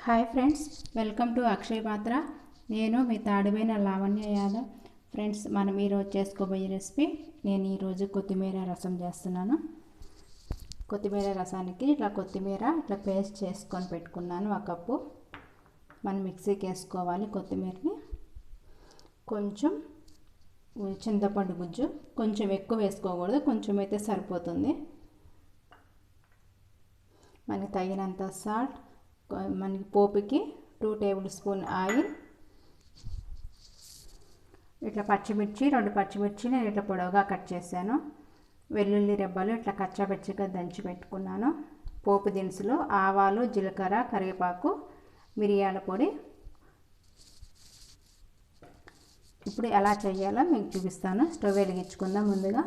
Hi friends, welcome to అక్షయ పాత్ర. నేను మీ తాడిపోయిన Lavanya Yadav. Friends, మనం ఈరోజు చేసుకోబోయే రెసిపీ, నేను ఈరోజు కొత్తిమీర రసం చేస్తున్నాను. కొత్తిమీర రసానికి ఇట్లా కొత్తిమీర ఇట్లా పేస్ట్ చేసుకొని పెట్టుకున్నాను. ఒక కప్పు మనం మిక్సీకి వేసుకోవాలి. కొత్తిమీరని కొంచెం చింతపండు గుజ్జు, కొంచెం ఎక్కువ వేసుకోకూడదు, కొంచెం అయితే సరిపోతుంది. మనకి తగినంత సాల్ట్, మనకి పోపుకి 2 టేబుల్ స్పూన్ ఆయిల్, ఇట్లా పచ్చిమిర్చి 2 పచ్చిమిర్చి నేను ఇట్లా పొడవుగా కట్ చేశాను. వెల్లుల్లి రెబ్బలు ఇట్లా కచ్చాపచ్చిగా దంచి పెట్టుకున్నాను. పోపు దినుసులు ఆవాలు, జీలకర్ర, కరివేపాకు, మిరియాల పొడి. ఇప్పుడు ఎలా చేయాలో మీకు చూపిస్తాను. స్టవ్ వెలిగించుకుందాం. ముందుగా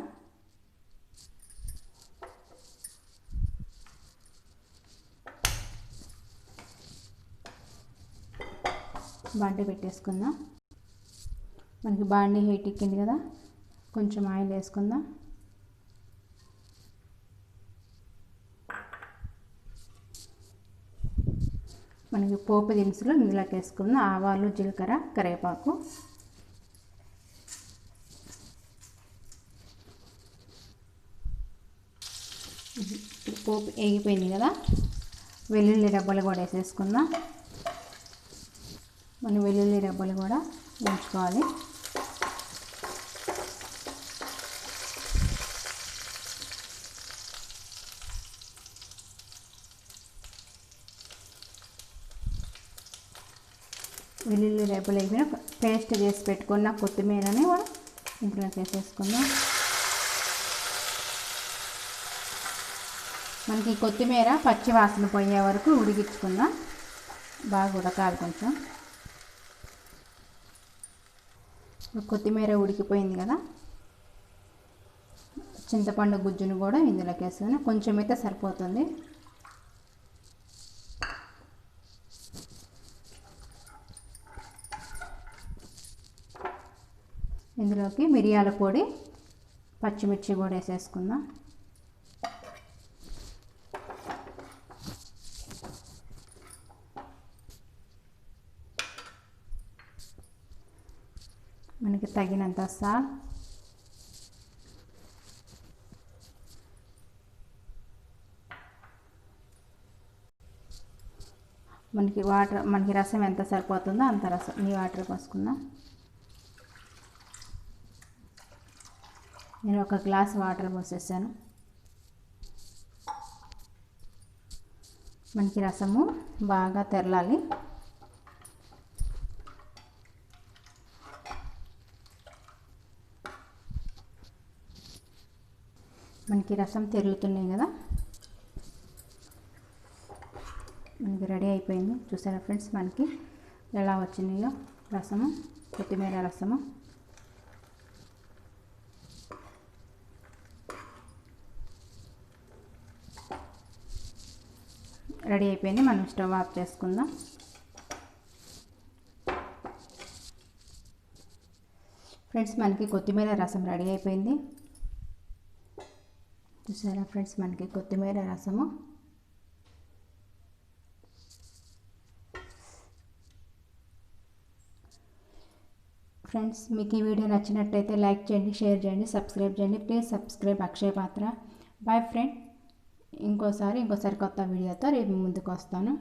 బాండి పెట్టేసుకుందాం. మనకి బాండి హీట్ ఎక్కింది కదా, కొంచెం ఆయిల్ వేసుకుందాం. మనకి పోపు దినుసులు ఇందులోకి వేసుకుందాం. ఆవాలు, జీలకర్ర, కరివేపాకు. పోపు వేగిపోయింది కదా, వెల్లుల్లి రెబ్బలు కూడా వేసేసుకుందాం. మనం వెల్లుల్లి రెబ్బలు కూడా వేయించుకోవాలి. వెల్లుల్లి రెబ్బలు వేసిన పేస్ట్ చేసి పెట్టుకున్న కొత్తిమీరని కూడా ఇంట్లో వేసేసుకుందాం. మనకి కొత్తిమీర పచ్చి వాసన పోయే వరకు ఉడికించుకుందాం. బాగా ఉడకాలి కొంచెం. కొత్తిమీర ఉడికిపోయింది కదా, చింతపండు గుజ్జును కూడా ఇందులోకి వేసుకుని కొంచెం అయితే సరిపోతుంది. ఇందులోకి మిరియాల పొడి, పచ్చిమిర్చి కూడా వేసేసుకుందాం. మనకి తగినంత సాల్ట్, మనకి వాటర్, మనకి రసం ఎంత సరిపోతుందో అంత రసం ఈ వాటర్ పోసుకుందాం. నేను 1 గ్లాస్ వాటర్ పోసేసాను. మనకి రసము బాగా తెరలాలి. మనకి రసం తెరులుతున్నాయి కదా, మనకి రెడీ అయిపోయింది. చూసారా ఫ్రెండ్స్, మనకి ఎలా వచ్చినాయో రసము, కొత్తిమీర రసము. రెడీ అయిపోయింది. మనం స్టవ్ ఆఫ్ చేసుకుందాం. ఫ్రెండ్స్, మనకి కొత్తిమీర రసం రెడీ అయిపోయింది. చూసారా ఫ్రెండ్స్, మనకి కొత్తిమీర రసము. ఫ్రెండ్స్, మీకు ఈ వీడియో నచ్చినట్టయితే లైక్ చేయండి, షేర్ చేయండి, సబ్స్క్రైబ్ చేయండి. ప్లీజ్ సబ్స్క్రైబ్ అక్షయ పాత్ర. Boy friend. ఇంకోసారి కొత్త వీడియోతో రేపు ముందుకు వస్తాను.